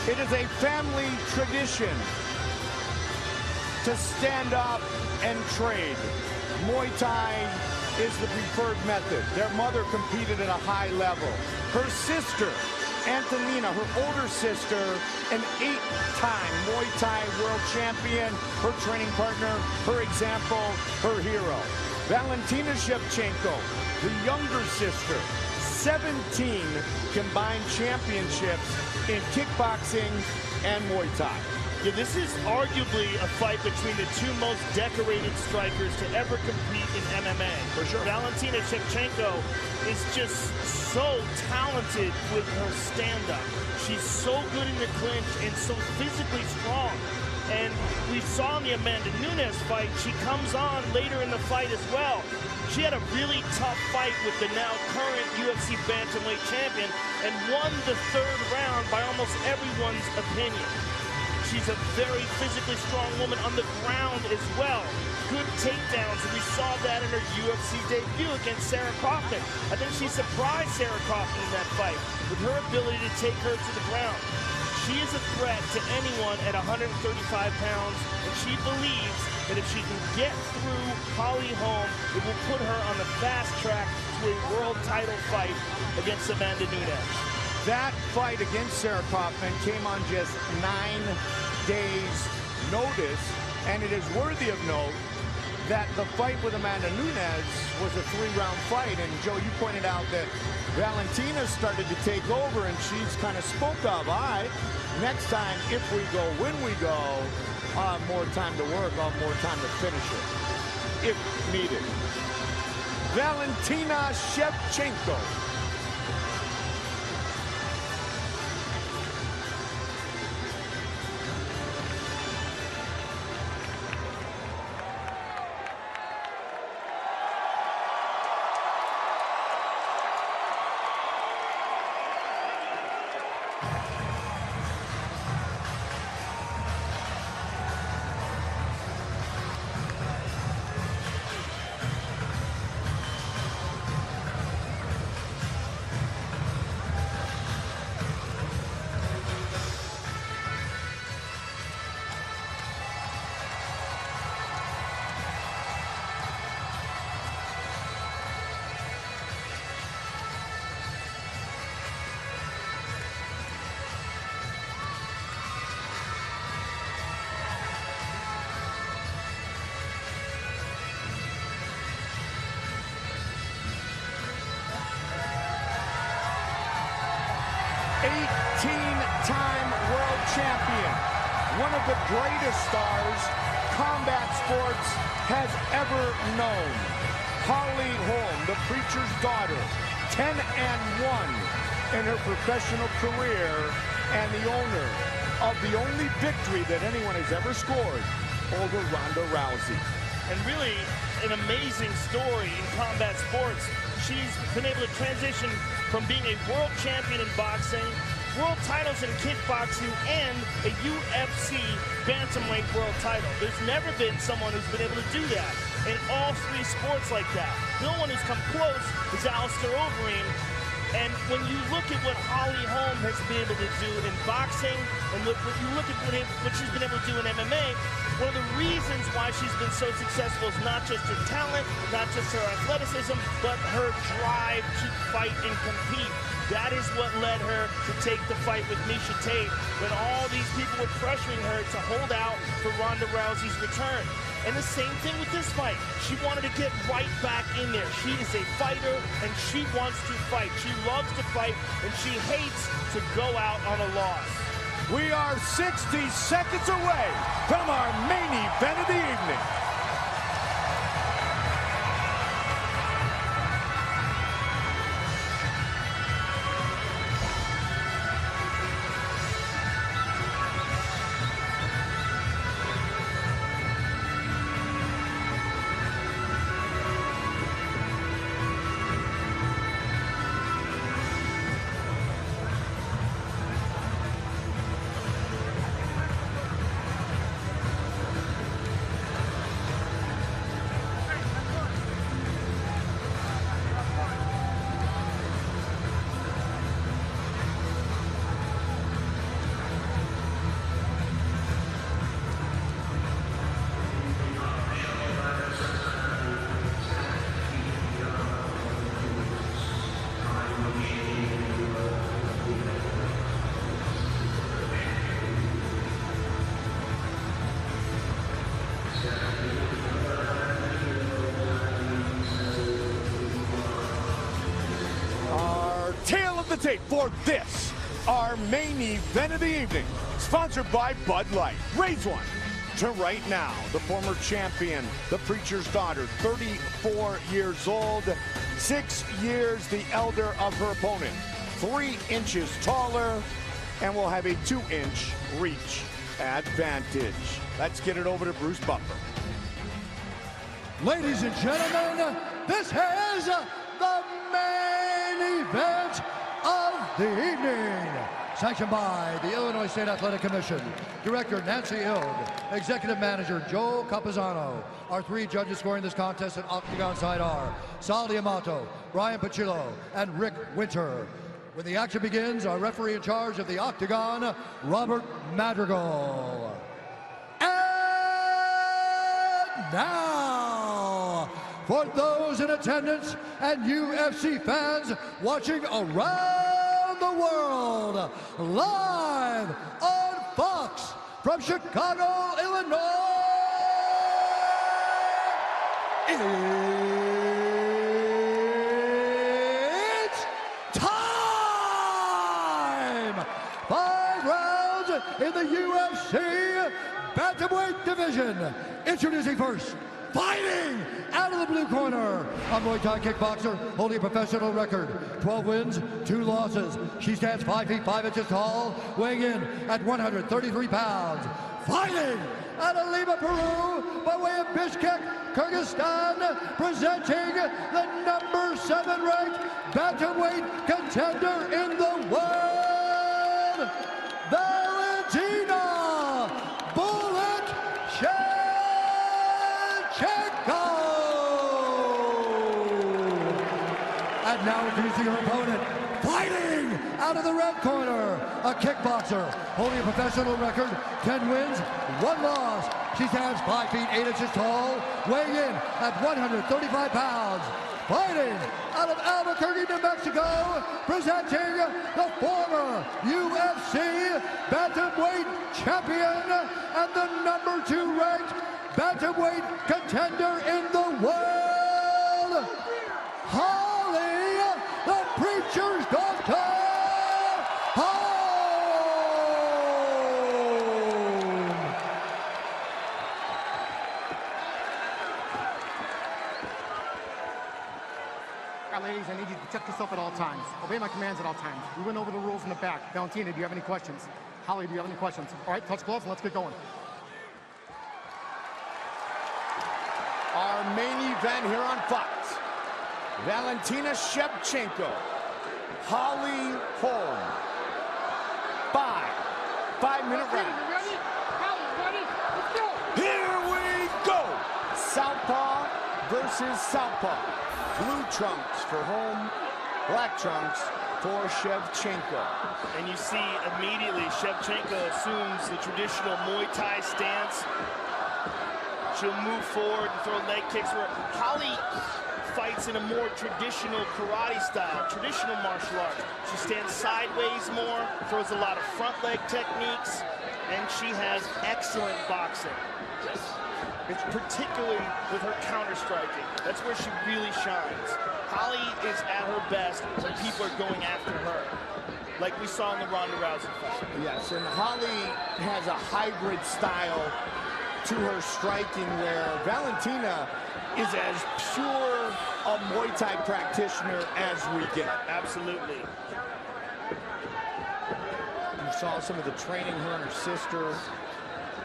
It is a family tradition to stand up and trade. Muay Thai is the preferred method. Their mother competed at a high level. Her sister, Antonina, her older sister, an 8-time Muay Thai world champion, her training partner, her example, her hero. Valentina Shevchenko, the younger sister, 17 combined championships in kickboxing and Muay Thai. Yeah, this is arguably a fight between the two most decorated strikers to ever compete in MMA. For sure. Valentina Shevchenko is just so talented with her stand-up. She's so good in the clinch and so physically strong. And we saw in the Amanda Nunes fight, she comes on later in the fight as well. She had a really tough fight with the now current UFC bantamweight champion and won the 3rd round by almost everyone's opinion. She's a very physically strong woman on the ground as well. Good takedowns, and we saw that in her UFC debut against Sarah Kaufman. I think she surprised Sarah Kaufman in that fight with her ability to take her to the ground. She is a threat to anyone at 135 pounds, and she believes that if she can get through Holly Holm, it will put her on the fast track to a world title fight against Amanda Nunes. That fight against Sarah Kaufman came on just 9 days' notice, and it is worthy of note that the fight with Amanda Nunes was a 3-round fight. And Joe, you pointed out that Valentina started to take over, and she's kind of spoke of, all right, next time, if we go, when we go, I'll have more time to work, I'll have more time to finish it, if needed. Valentina Shevchenko. Time world champion, one of the greatest stars combat sports has ever known. Holly Holm, the preacher's daughter, 10-1 in her professional career, and the owner of the only victory that anyone has ever scored over Ronda Rousey. And really an amazing story in combat sports. She's been able to transition from being a world champion in boxing, world titles in kickboxing, and a UFC bantamweight world title. There's never been someone who's been able to do that in all 3 sports like that. No one who's come close is Alistair Overeem. And when you look at what Holly Holm has been able to do in boxing, and when you look at what she's been able to do in MMA, one of the reasons why she's been so successful is not just her talent, not just her athleticism, but her drive to fight and compete. That is what led her to take the fight with Miesha Tate when all these people were pressuring her to hold out for Ronda Rousey's return. And the same thing with this fight. She wanted to get right back in there. She is a fighter, and she wants to fight. She loves to fight, and she hates to go out on a loss. We are 60 seconds away from our main event of the evening. tape for this, our main event of the evening. Sponsored by Bud Light. Raise one. To right now, the former champion, the preacher's daughter, 34 years old, 6 years the elder of her opponent, 3 inches taller, and will have a 2-inch reach advantage. Let's get it over to Bruce Buffer. Ladies and gentlemen, this is the main event of the evening. Sanctioned by the Illinois State Athletic Commission, Director Nancy Ild, Executive Manager Joe Capizano. Our 3 judges scoring this contest at Octagon side are Sal D'Amato, Brian Pachillo, and Rick Winter. When the action begins, our referee in charge of the Octagon, Robert Madrigal. And now, for those in attendance and UFC fans watching around the world, live on Fox from Chicago, Illinois, it's time! 5 rounds in the UFC bantamweight division. Introducing first, fighting out of the blue corner, a Muay Thai kickboxer holding a professional record, 12 wins, 2 losses. She stands 5 feet 5 inches tall, weighing in at 133 pounds. Fighting out of Lima, Peru, by way of Bishkek, Kyrgyzstan, presenting the number 7 ranked bantamweight contender in the world, Valentina Shevchenko. And now introducing her opponent, fighting out of the red corner, a kickboxer holding a professional record, 10 wins, 1 loss. She stands 5 feet 8 inches tall, weighing in at 135 pounds. Fighting out of Albuquerque, New Mexico, presenting the former UFC bantamweight champion and the number 2 ranked bantamweight contender in the world, Holly, the preacher's daughter, Holm. All right, ladies, I need you to check yourself at all times. Obey my commands at all times. We went over the rules in the back. Valentina, do you have any questions? Holly, do you have any questions? All right, touch gloves and let's get going. Our main event here on Fox. Valentina Shevchenko, Holly Holm. 5-minute rounds. Ready? Holly, ready? Let's go! Here we go! Southpaw versus Southpaw. Blue trunks for Holm, black trunks for Shevchenko. And you see immediately Shevchenko assumes the traditional Muay Thai stance. She'll move forward and throw leg kicks. Where Holly fights in a more traditional karate style, traditional martial arts. She stands sideways more, throws a lot of front leg techniques, and she has excellent boxing. It's particularly with her counter-striking. That's where she really shines. Holly is at her best when people are going after her, like we saw in the Ronda Rousey fight. Yes, and Holly has a hybrid style to her striking where Valentina is as pure a Muay Thai practitioner as we get. Absolutely. You saw some of the training her and her sister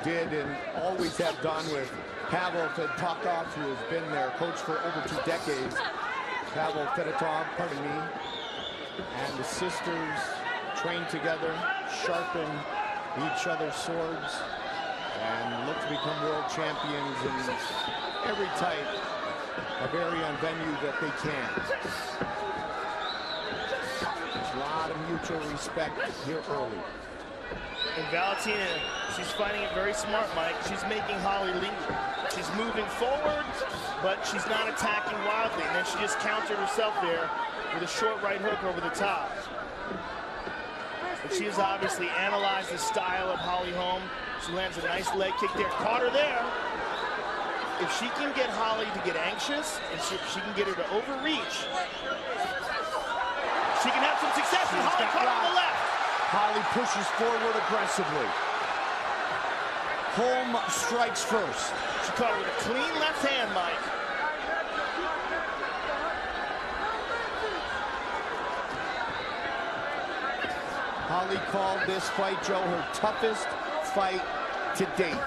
did and always have done with Pavel Fedotov, who has been their coach for over 2 decades. Pavel Fedotov, pardon me. And the sisters train together, sharpen each other's swords, and look to become world champions in every type of area and venue that they can. There's a lot of mutual respect here early. And Valentina, she's finding it very smart, Mike. She's making Holly lead. She's moving forward, but she's not attacking wildly. And then she just countered herself there with a short right hook over the top. But she has obviously analyzed the style of Holly Holm. She lands a nice leg kick there. Caught her there. If she can get Holly to get anxious, and she can get her to overreach, She can have some success with Holly caught on the left. Holly pushes forward aggressively. Holm strikes first. She caught her with a clean left hand, Mike. Holly called this fight, Joe, her toughest fight to date.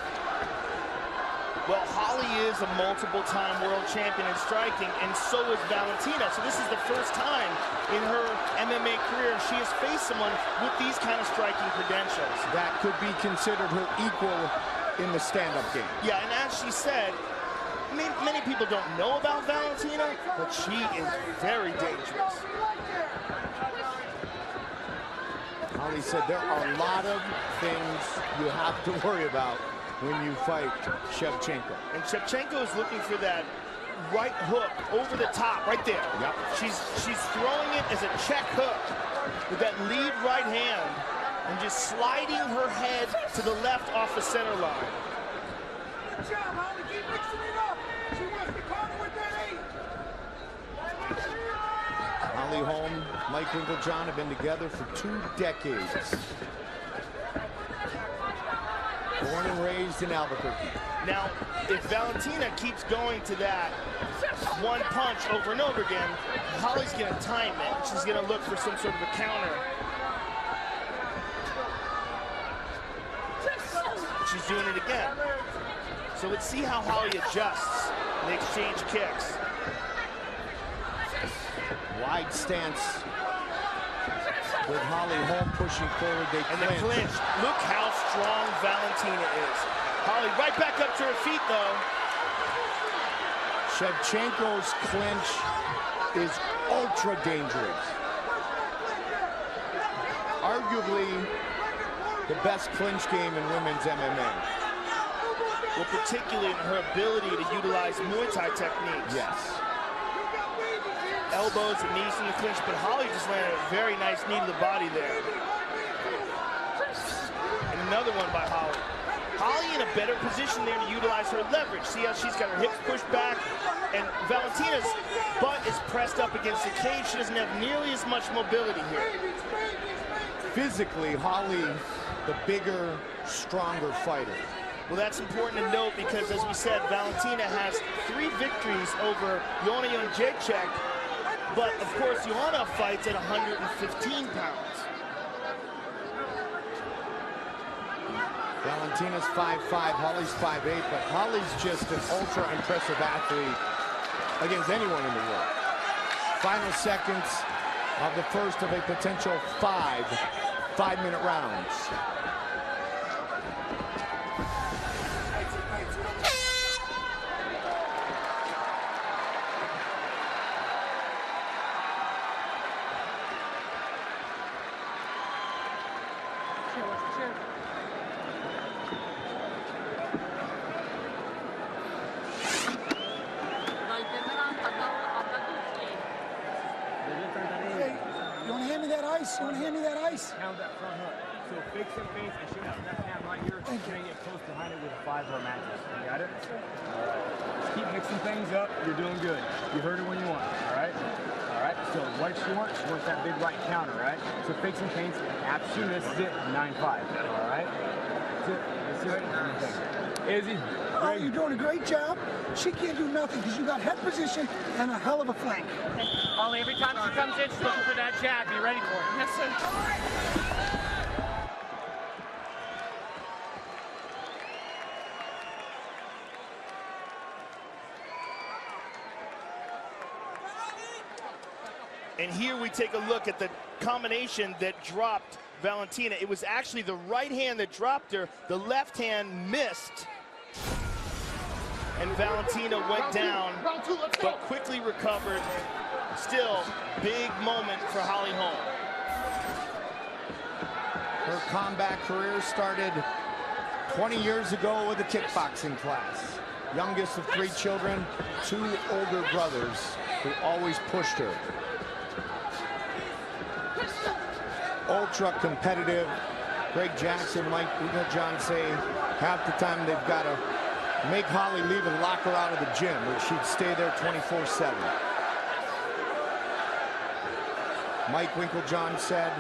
Well, Holly is a multiple-time world champion in striking, and so is Valentina. So this is the first time in her MMA career she has faced someone with these kind of striking credentials. That could be considered her equal in the stand-up game. Yeah, and as she said, many people don't know about Valentina, but she is very dangerous. Holly said there are a lot of things you have to worry about when you fight Shevchenko. And Shevchenko is looking for that right hook over the top, right there. Yep. She's throwing it as a check hook with that lead right hand and just sliding her head to the left off the center line. Good job, Holly. Keep mixing it up. She wants to counter with that 8. Holly Holm, Mike Winklejohn have been together for 2 decades. Born and raised in Albuquerque. Now, if Valentina keeps going to that one punch over and over again, Holly's going to time it. She's going to look for some sort of a counter. She's doing it again. So let's see how Holly adjusts in the exchange kicks. Wide stance with Holly Holm pushing forward. They and the clinch. Look how strong Valentina is. Holly right back up to her feet, though. Shevchenko's clinch is ultra dangerous. Arguably the best clinch game in women's MMA. Well, particularly in her ability to utilize Muay Thai techniques. Yes. Elbows and knees in the clinch, but Holly just landed a very nice knee to the body there. And another one by Holly. Holly in a better position there to utilize her leverage. See how she's got her hips pushed back, and Valentina's butt is pressed up against the cage. She doesn't have nearly as much mobility here. Physically, Holly, the bigger, stronger fighter. Well, that's important to note because, as we said, Valentina has 3 victories over Joanna Jędrzejczyk, but, of course, Joanna fights at 115 pounds. Valentina's 5'5", Holly's 5'8", but Holly's just an ultra impressive athlete against anyone in the world. Final seconds of the first of a potential 5-minute rounds. You want to hand me that ice? You want to hand me that ice? Pound that front hook. So fake some face and shoot that left hand right here. Thank you. And get close behind it with a 5-bar mattress. You got it? All right. Just keep mixing things up. You're doing good. You heard it when you want. All right? All right. So what she wants that big right counter, right? So fake some feints. Absolutely. This is it. 9-5. All right? That's it. That's it. Izzy. Oh, you're doing a great job. She can't do nothing because you got head position and a hell of a flank. Ollie, every time she comes in, she's looking for that jab. Be ready for it. Yes, sir. And here we take a look at the combination that dropped Valentina. It was actually the right hand that dropped her. The left hand missed. And Valentina went down, but quickly recovered. Still, big moment for Holly Holm. Her combat career started 20 years ago with a kickboxing class. Youngest of 3 children, 2 older brothers who always pushed her. Ultra competitive. Greg Jackson, Mike Winklejohn say half the time they've got to make Holly leave and lock her out of the gym, where she'd stay there 24/7. Mike Winklejohn said,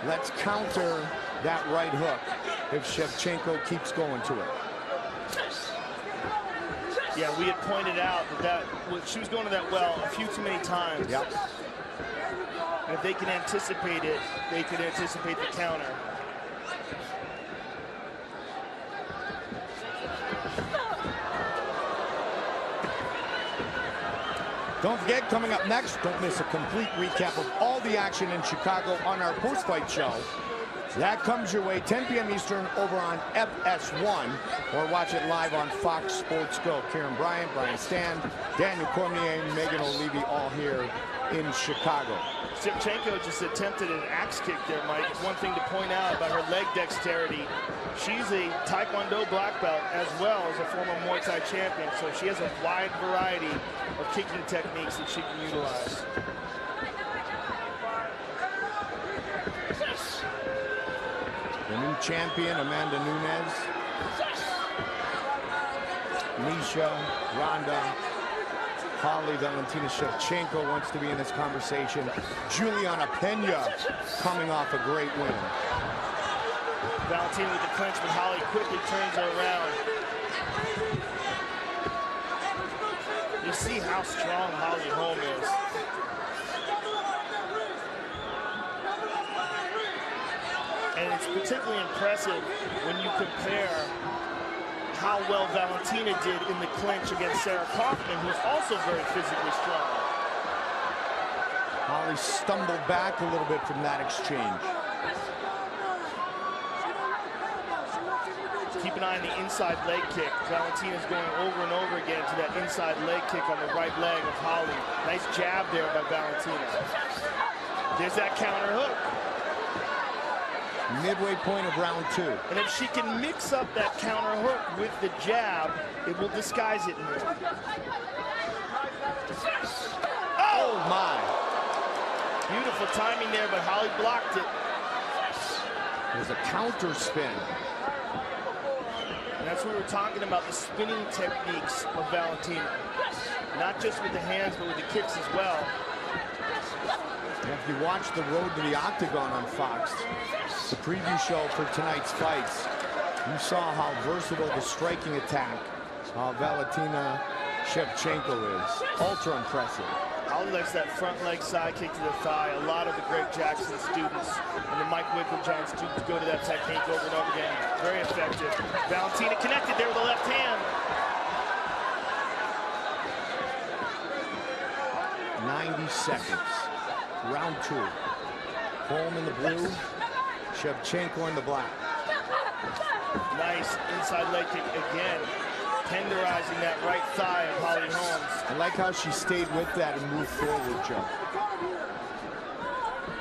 let's counter that right hook if Shevchenko keeps going to it. Yeah, we had pointed out that she was going to that well a few too many times. Yep. And if they can anticipate it, they can anticipate the counter. Don't forget, coming up next, don't miss a complete recap of all the action in Chicago on our post-fight show. That comes your way 10 p.m. Eastern over on FS1, or watch it live on Fox Sports Go. Kieran Bryant, Brian Stan, Daniel Cormier, and Megan O'Leary all here in Chicago. Shevchenko just attempted an axe kick there, Mike. One thing to point out about her leg dexterity, she's a Taekwondo black belt as well as a former Muay Thai champion, so she has a wide variety of kicking techniques that she can utilize. The new champion, Amanda Nunes. Misha, Ronda, Holly, Valentina Shevchenko wants to be in this conversation. Juliana Pena coming off a great win. Valentina with the clinch, but Holly quickly turns her around. You see how strong Holly Holm is. And it's particularly impressive when you compare how well Valentina did in the clinch against Sarah Kaufman, who's also very physically strong. Holly stumbled back a little bit from that exchange. Keep an eye on the inside leg kick. Valentina's going over and over again to that inside leg kick on the right leg of Holly. Nice jab there by Valentina. There's that counter hook. Midway point of round 2. And if she can mix up that counter hook with the jab, it will disguise it more. Oh my! Beautiful timing there, but Holly blocked it. There's a counter spin. And that's what we were talking about, the spinning techniques of Valentina. Not just with the hands, but with the kicks as well. And if you watch the Road to the Octagon on Fox, the preview show for tonight's fights, you saw how versatile the striking attack of Valentina Shevchenko is. Ultra impressive. Holly likes that front leg side kick to the thigh. A lot of the Greg Jackson students and the Mike Winklejohn students go to that technique over and over again. Very effective. Valentina connected there with the left hand. 90 seconds. Round 2. Holm in the blue, Shevchenko in the black. Nice inside leg kick again, tenderizing that right thigh of Holly Holmes. I like how she stayed with that and moved forward, Joe.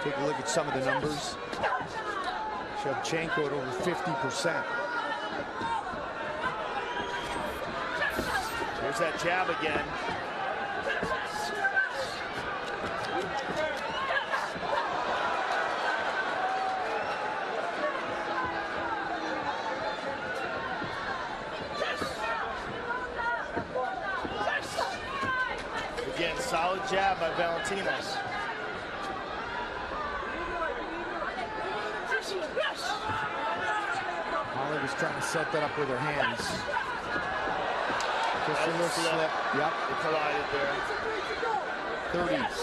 Take a look at some of the numbers. Shevchenko at over 50%. There's that jab again. Again, solid jab by Valentina. Holly was trying to set that up with her hands. Just a little slip. Yep. It collided there. 30s.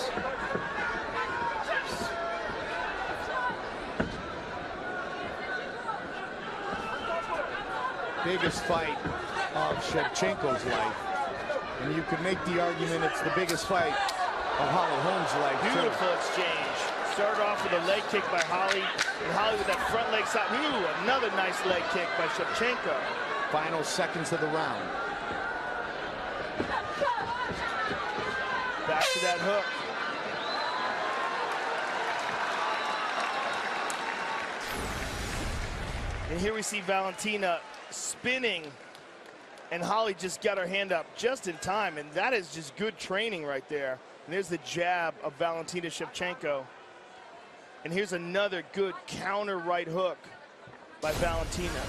Biggest fight of Shevchenko's life. And you could make the argument it's the biggest fight of Holly Holm's life, Beautiful exchange. Started off with a leg kick by Holly, and Holly with that front leg side. Ooh, another nice leg kick by Shevchenko. Final seconds of the round. Back to that hook. And here we see Valentina spinning, and Holly just got her hand up just in time, and that is just good training right there. And there's the jab of Valentina Shevchenko. And here's another good counter right hook by Valentina.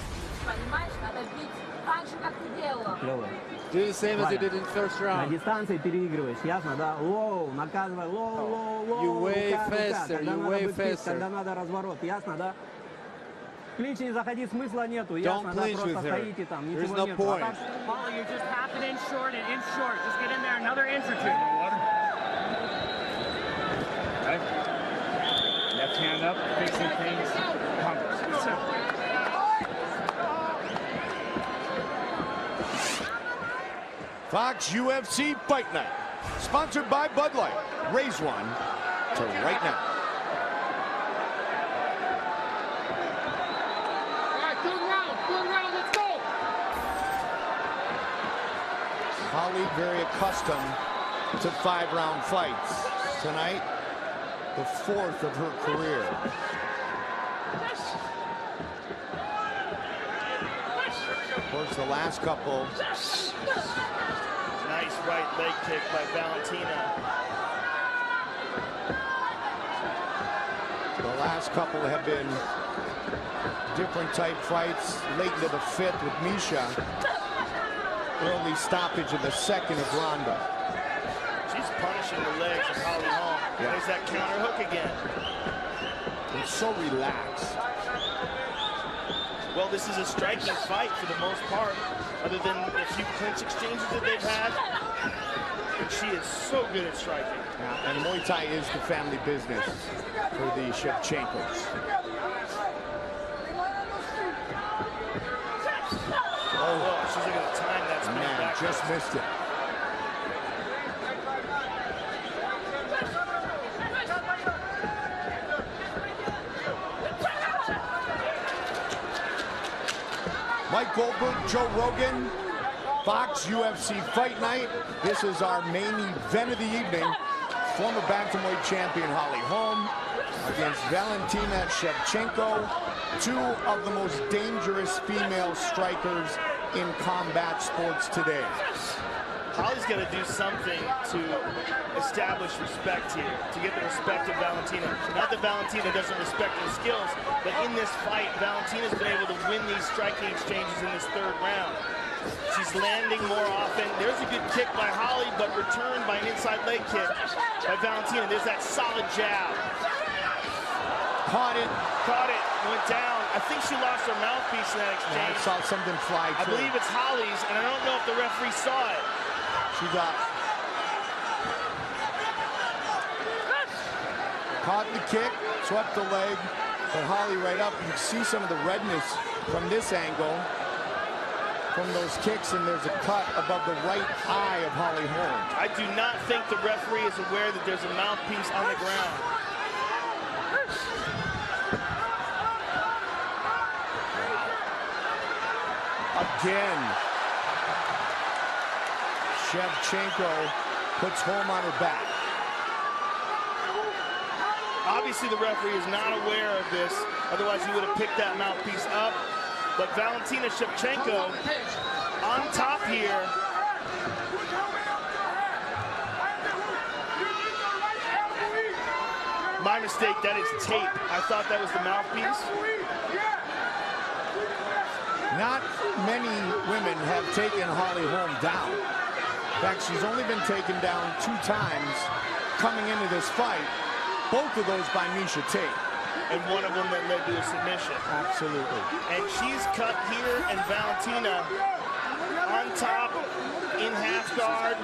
Do the same as you did in the first На round. дистанции переигрываешь, ясно, да? Лоу, наказывай, лоу. You way рука, faster, когда you надо way быть фикс, faster. когда надо разворот, ясно, да? В клинч не заходить смысла нету, ясно, да? clinch Просто with her. стоите там, There's ничего no нет. point. Holly, you're just half an inch short and inch short. Just get in there another inch or two. Right? Left hand up, fixing things, combos. Fox UFC Fight Night, sponsored by Bud Light. Raise one to right now. All right, good round, let's go. Holly very accustomed to 5-round fights. Tonight, the 4th of her career. Of course, the last couple. Nice right leg kick by Valentina. The last couple have been different type fights. Late into the 5th with Misha. Early stoppage in the 2nd of Ronda. She's punishing the legs of Holly Holm. Yeah. There's that counter hook again. It's so relaxed. Well, this is a striking fight for the most part, other than a few clinch exchanges that they've had. And she is so good at striking. Yeah, and Muay Thai is the family business for the Shevchenkos. Oh, she's looking to time that spin Man, back. just missed it. Mike Goldberg, Joe Rogan, Fox UFC Fight Night. This is our main event of the evening. Former bantamweight champion Holly Holm against Valentina Shevchenko, 2 of the most dangerous female strikers in combat sports today. Holly's got to do something to establish respect here, to get the respect of Valentina. Not that Valentina doesn't respect her skills, but in this fight, Valentina's been able to win these striking exchanges in this 3rd round. She's landing more often. There's a good kick by Holly, but returned by an inside leg kick by Valentina. There's that solid jab. Caught it. Went down. I think she lost her mouthpiece in that I exchange. saw something fly I too. believe it's Holly's, and I don't know if the referee saw it. She got caught the kick, swept the leg, but Holly right up. You can see some of the redness from this angle, from those kicks, and there's a cut above the right eye of Holly Holm. I do not think the referee is aware that there's a mouthpiece on the ground. Again, Shevchenko puts Holm on her back. Obviously, the referee is not aware of this. Otherwise, he would have picked that mouthpiece up. But Valentina Shevchenko on top here. My mistake, that is tape. I thought that was the mouthpiece. Not many women have taken Holly Holm down. In fact, she's only been taken down 2 times coming into this fight. Both of those by Miesha Tate. And one of them that led to a submission. Absolutely. And she's cut here, and Valentina on top in half guard.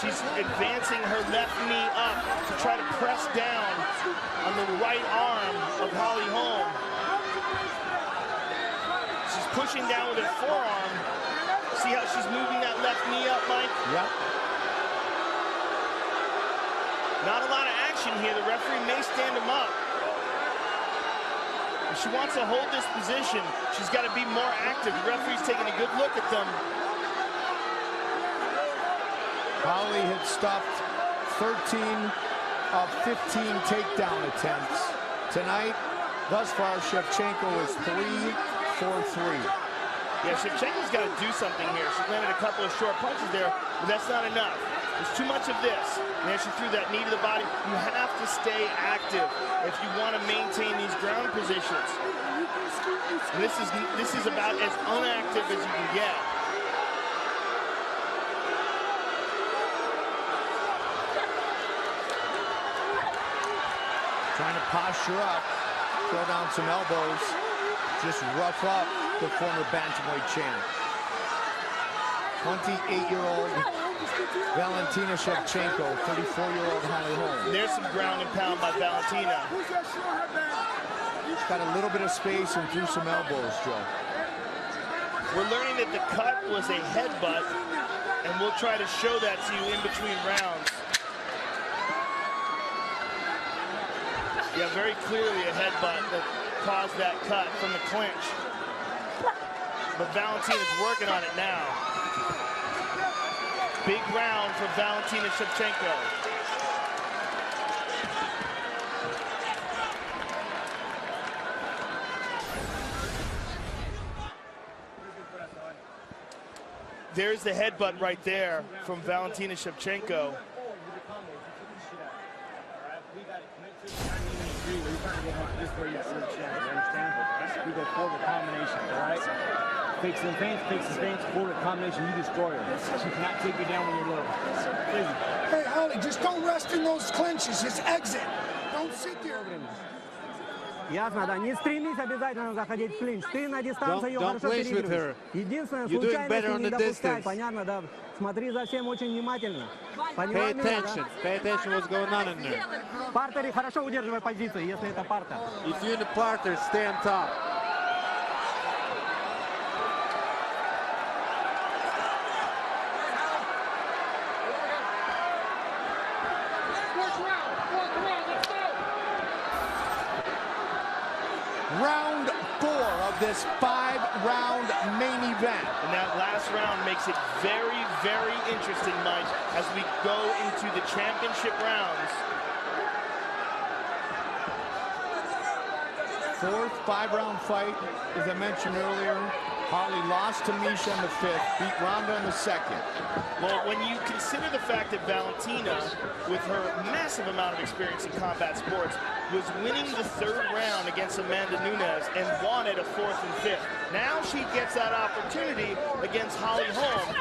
She's advancing her left knee up to try to press down on the right arm of Holly Holm. She's pushing down with her forearm. See how she's moving that left knee up, Mike? Yep. Not a lot of action here. The referee may stand him up. If she wants to hold this position, she's got to be more active. The referee's taking a good look at them. Holly had stuffed 13 of 15 takedown attempts. Tonight, thus far, Shevchenko is 3 for 3. Yeah, Shevchenko's got to do something here. She landed a couple of short punches there, but that's not enough. There's too much of this. And then she threw that knee to the body. You have to stay active if you want to maintain these ground positions. And this is about as inactive as you can get. Trying to posture up, throw down some elbows, just rough up the former bantamweight champ. 28-year-old Valentina Shevchenko, 34-year-old Holly Holm. There's some ground and pound by Valentina. Got a little bit of space and threw some elbows, Joe. We're learning that the cut was a headbutt, and we'll try to show that to you in between rounds. Yeah, very clearly a headbutt that caused that cut from the clinch. But Valentina's working on it now. Big round for Valentina Shevchenko. There's the headbutt right there from Valentina Shevchenko. We go forward combination, all right? Fakes and feints, forward combination, you destroy her. She cannot take you down when you're low. Hey, Holly, just don't rest in those clinches. Just exit. Don't sit there. Ясно, да. Не стремись обязательно заходить в клинч. Ты на дистанции ее Don't хорошо place with переигрываешь. her. Единственное, You're doing better случайности on не the допускай. distance. Понятно, да. Смотри за всем очень внимательно. Pay Поняла меня, attention. да? Pay attention what's going on in there. В партере хорошо удерживай позицию, если это партер. If you're in the parter, stay on top. Round 4 of this 5-round main event. And that last round makes it very, very interesting, Mike, as we go into the championship rounds. Fourth 5-round fight, as I mentioned earlier. Holly lost to Misha in the 5th, beat Ronda in the 2nd. Well, when you consider the fact that Valentina, with her massive amount of experience in combat sports, was winning the 3rd round against Amanda Nunes and won at a 4th and 5th. Now she gets that opportunity against Holly Holm,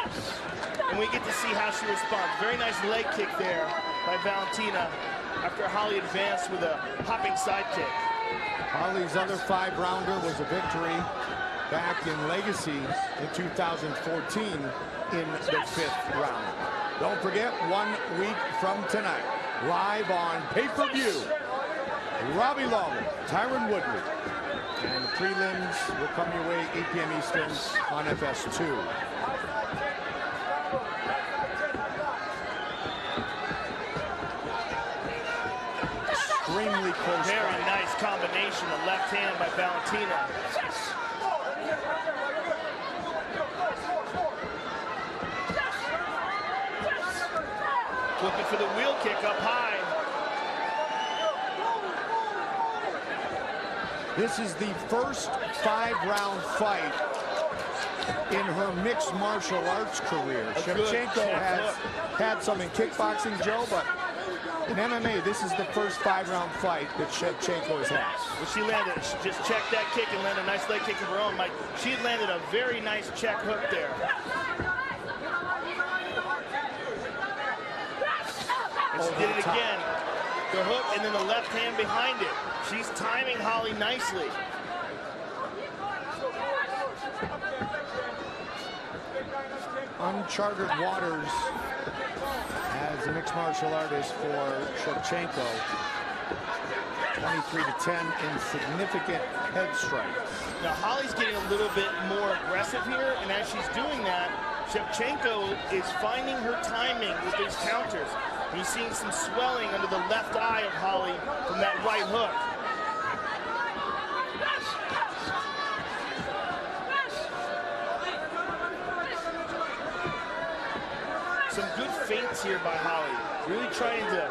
and we get to see how she responds. Very nice leg kick there by Valentina after Holly advanced with a hopping side kick. Holly's other 5-rounder was a victory back in Legacy in 2014 in the 5th round. Don't forget, 1 week from tonight, live on pay-per-view, Robbie Lawler, Tyron Woodley, and the prelims will come your way 8 p.m. Eastern on FS2. Extremely close. Very nice combination, the left hand by Valentina. Looking for the wheel kick up high. This is the first 5-round fight in her mixed martial arts career. Shevchenko has had some in kickboxing, Joe, but in MMA, this is the first 5-round fight that Shevchenko has had. Well, she landed, she just checked that kick and landed a nice leg kick of her own, Mike. She had landed a very nice check hook there. And she did it again. The hook and then the left hand behind it. She's timing Holly nicely. Uncharted waters as a mixed martial artist for Shevchenko. 23-10 in significant head strikes. Now Holly's getting a little bit more aggressive here, and as she's doing that, Shevchenko is finding her timing with these counters. He's seeing some swelling under the left eye of Holly from that right hook. Some good feints here by Holly. Really trying to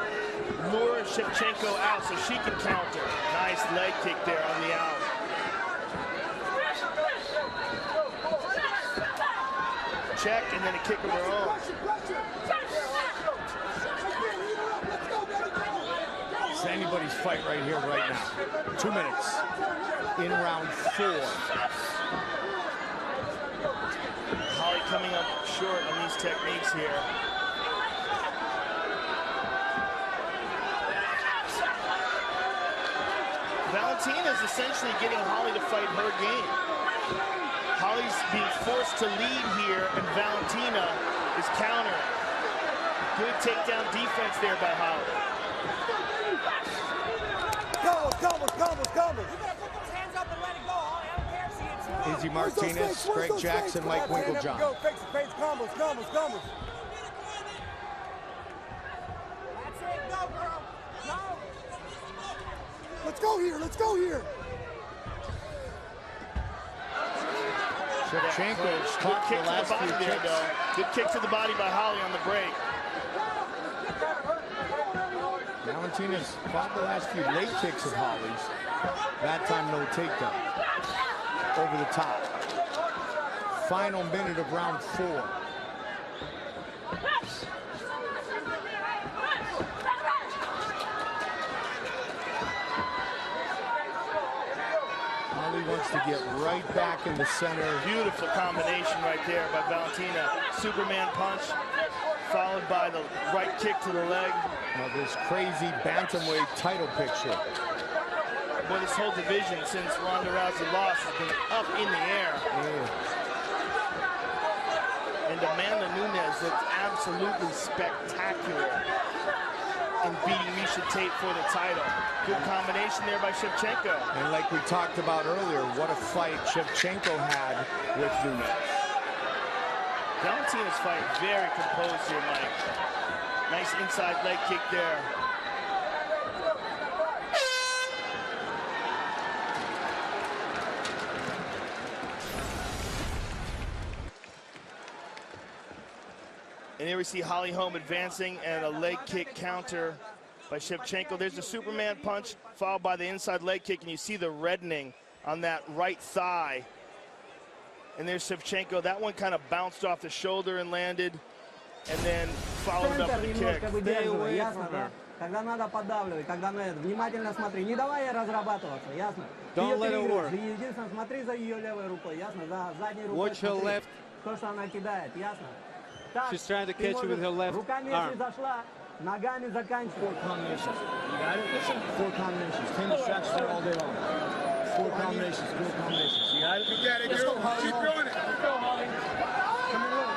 lure Shevchenko out so she can counter. Nice leg kick there on the out. Check and then a kick of her own. Sandy anybody's fight right here, right now. 2 minutes in round 4. Holly coming up short on these techniques here. Valentina is essentially getting Holly to fight her game. Holly's being forced to lead here, and Valentina is countering. Good takedown defense there by Holly. Combos. You gotta put those hands up and let it go, Holly. I don't care if she hits you. Izzy Martinez, Greg Jackson, Mike Winklejohn. Go, face, combos. That's it, go, girl. Go. Let's go here. Shevchenko's caught the last few kicks. Good kick to the body by Holly on the break. Valentina's caught the last few late kicks of Holly's. That time, no takedown. Over the top. Final minute of round 4. Holly wants to get right back in the center. Beautiful combination right there by Valentina. Superman punch, followed by the right kick to the leg. Now this crazy bantamweight title picture. Boy, this whole division since Ronda Rousey lost has been up in the air. And Amanda Nunes looked absolutely spectacular in beating Miesha Tate for the title. Good combination there by Shevchenko. And like we talked about earlier, what a fight Shevchenko had with Nunes. Valentina's fight very composed here, Mike. Nice inside leg kick there. And here we see Holly Holm advancing and a leg kick counter by Shevchenko. There's the Superman punch followed by the inside leg kick, and you see the reddening on that right thigh. And there's Shevchenko. That one kind of bounced off the shoulder and landed, and then followed up with a kick. Stay away from her. Когда надо поддавливать, когда надо, внимательно смотри. Не давай ей разрабатываться, ясно? Don't let her work. Единственное, смотри за ее левой рукой, ясно? За задней рукой. Watch her left. То, что она кидает, ясно? Так, She's trying to catch you with her left руками arm. если зашла, ногами заканчивай. 4 combinations. You got it? 4 combinations. 10 distractions all day long. 4 combinations. 4 combinations. You got it? You got it, girl. Keep doing it. Go, Holly. Come here, look.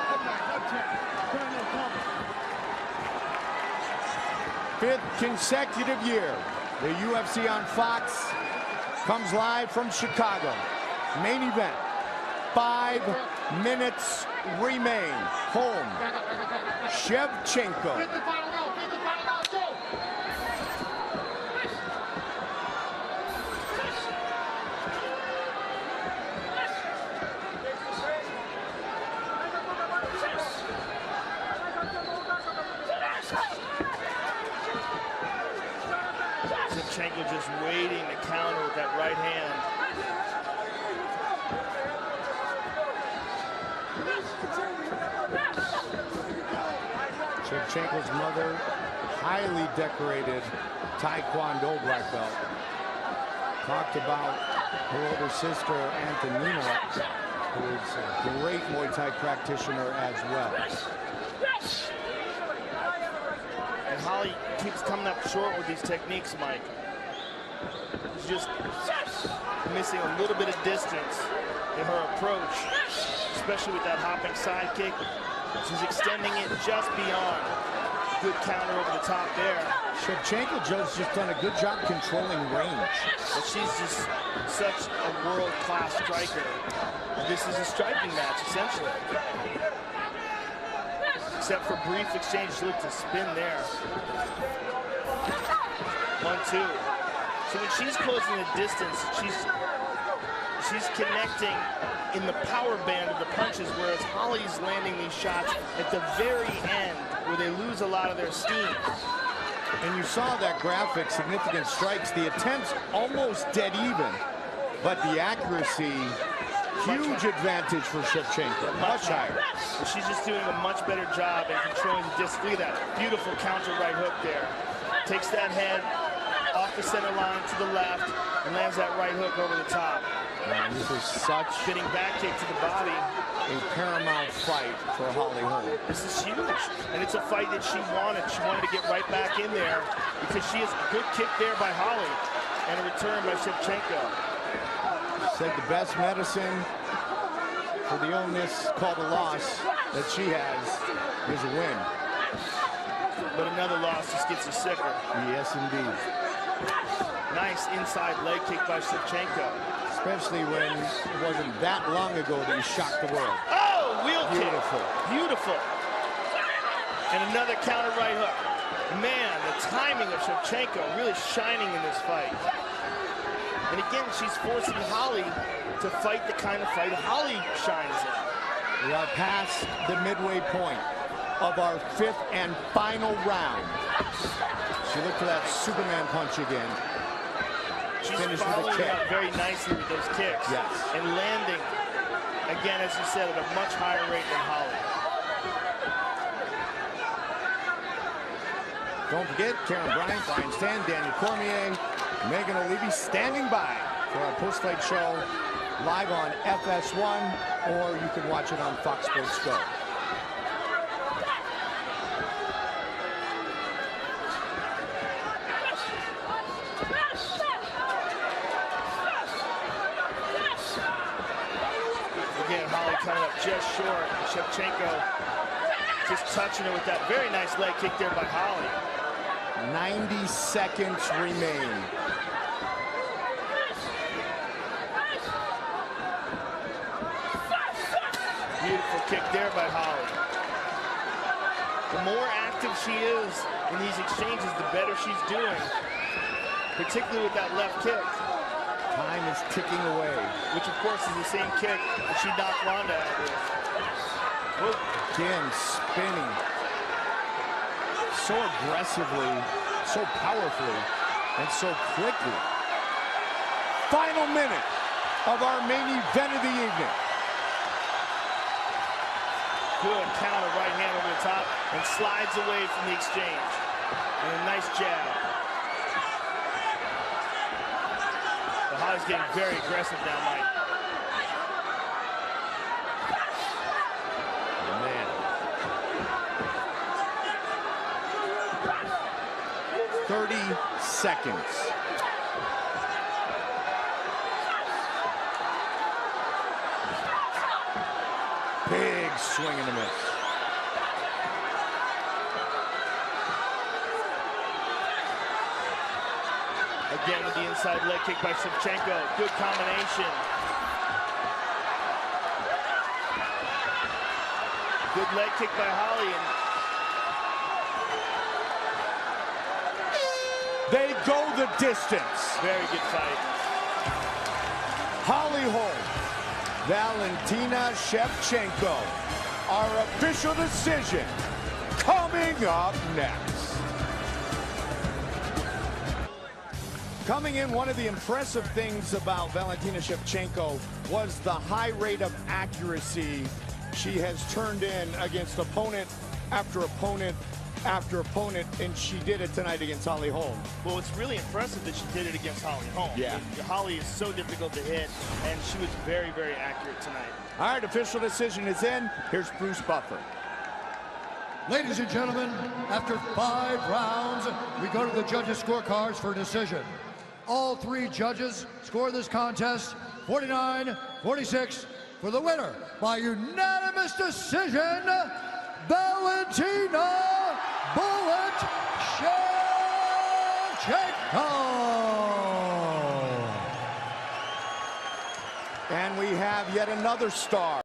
Fifth consecutive year, the UFC on Fox comes live from Chicago. Main event, 5 minutes remain. Holm, Shevchenko. Shevchenko just waiting to counter with that right hand. Shevchenko's mother, highly decorated Taekwondo black belt. Talked about her older sister, Antonina, who is a great Muay Thai practitioner as well. And Holly keeps coming up short with these techniques, Mike. She's just missing a little bit of distance in her approach, especially with that hopping side kick. She's extending it just beyond. Good counter over the top there. Shevchenko just done a good job controlling range. But she's just such a world-class striker. This is a striking match, essentially. Except for brief exchange, she looked to spin there. 1-2. So when she's closing the distance, she's connecting in the power band of the punches, whereas Holly's landing these shots at the very end where they lose a lot of their steam. And you saw that graphic, significant strikes. The attempts almost dead even, but the accuracy, huge advantage for Shevchenko, much higher. But she's just doing a much better job in controlling the distance. Look at that beautiful counter right hook there. Takes that head, off the center line to the left and lands that right hook over the top. And this is such Spinning back kick to the body. a paramount fight for Holly Holm. This is huge, and it's a fight that she wanted. She wanted to get right back in there because she has a good kick there by Holly and a return by Shevchenko. Said the best medicine for the illness called a loss that she has is a win. But another loss just gets you sicker. Yes, indeed. Nice inside leg kick by Shevchenko. Especially when it wasn't that long ago that you shocked the world. Oh, wheel Beautiful. kick. Beautiful. And another counter right hook. Man, the timing of Shevchenko really shining in this fight. And again, she's forcing Holly to fight the kind of fight Holly shines in. We are past the midway point of our 5th and final round. She looked for that Superman punch again. She's Finished with a following kick. up very nicely with those kicks. Yes. And landing, again, as you said, at a much higher rate than Holly. Don't forget, Karen Bryant, Brian Stan, Daniel Cormier, Megan O'Leary standing by for our post-fight show live on FS1, or you can watch it on Fox Sports Go. Again, Holly coming up just short. Shevchenko just touching her with that very nice leg kick there by Holly. 90 seconds remain. Beautiful kick there by Holly. The more active she is in these exchanges, the better she's doing, particularly with that left kick. Time is ticking away. Which, of course, is the same kick that she knocked Ronda out with. Whoa. Again, spinning so aggressively, so powerfully, and so quickly. Final minute of our main event of the evening. Good counter right hand over the top and slides away from the exchange. And a nice jab. Holly's getting very aggressive now, Mike. Man. 30 seconds. Big swing and a miss. Again with the inside leg kick by Shevchenko. Good combination. Good leg kick by Holly. And they go the distance. Very good fight. Holly Holm, Valentina Shevchenko. Our official decision coming up next. Coming in, one of the impressive things about Valentina Shevchenko was the high rate of accuracy she has turned in against opponent after opponent after opponent, and she did it tonight against Holly Holm. Well, it's really impressive that she did it against Holly Holm. Yeah. Holly is so difficult to hit, and she was very, very accurate tonight. All right, official decision is in. Here's Bruce Buffer. Ladies and gentlemen, after 5 rounds, we go to the judges' scorecards for decision. All 3 judges score this contest 49-46 for the winner by unanimous decision, Valentina "Bullet" Shevchenko. And we have yet another star.